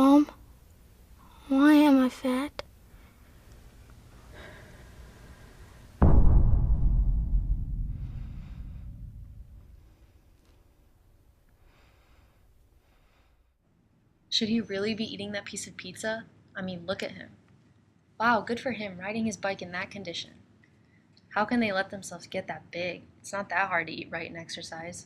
Mom, why am I fat? Should he really be eating that piece of pizza? I mean, look at him. Wow, good for him, riding his bike in that condition. How can they let themselves get that big? It's not that hard to eat right and exercise.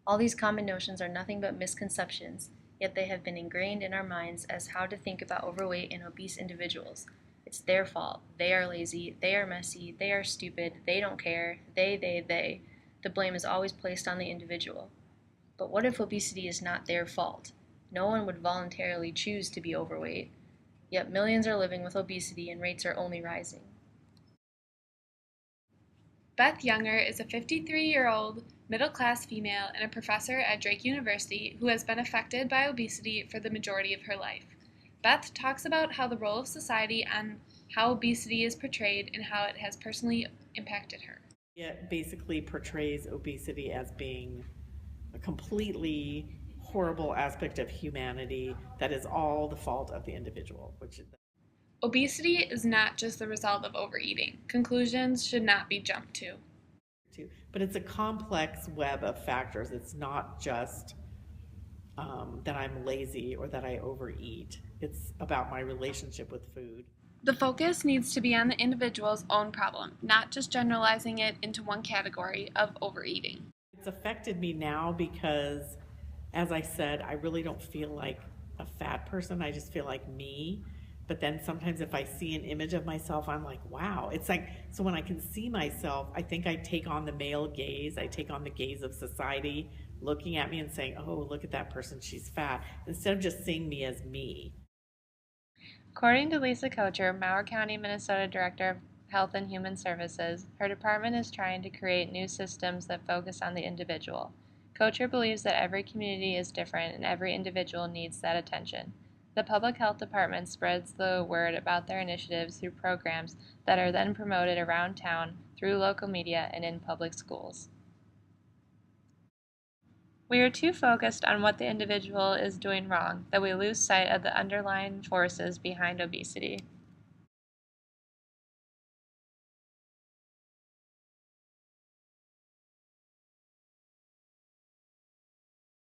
All these common notions are nothing but misconceptions, yet they have been ingrained in our minds as how to think about overweight and obese individuals. It's their fault. They are lazy, they are messy, they are stupid, they don't care, they. The blame is always placed on the individual. But what if obesity is not their fault? No one would voluntarily choose to be overweight, yet millions are living with obesity and rates are only rising. Beth Younger is a 53-year-old middle-class female and a professor at Drake University who has been affected by obesity for the majority of her life. Beth talks about how the role of society and how obesity is portrayed and how it has personally impacted her. It basically portrays obesity as being a completely horrible aspect of humanity that is all the fault of the individual, which Obesity is not just the result of overeating. Conclusions should not be jumped to. but it's a complex web of factors. It's not just that I'm lazy or that I overeat. It's about my relationship with food. The focus needs to be on the individual's own problem, not just generalizing it into one category of overeating. It's affected me now because, as I said, I really don't feel like a fat person. I just feel like me. But then sometimes if I see an image of myself, I'm like, wow. It's like, so when I can see myself, I think I take on the male gaze. I take on the gaze of society looking at me and saying, oh, look at that person, she's fat, instead of just seeing me as me. According to Lisa Kocher, Mower County, Minnesota Director of Health and Human Services, her department is trying to create new systems that focus on the individual. Kocher believes that every community is different and every individual needs that attention. The public health department spreads the word about their initiatives through programs that are then promoted around town through local media and in public schools. We are too focused on what the individual is doing wrong that we lose sight of the underlying forces behind obesity.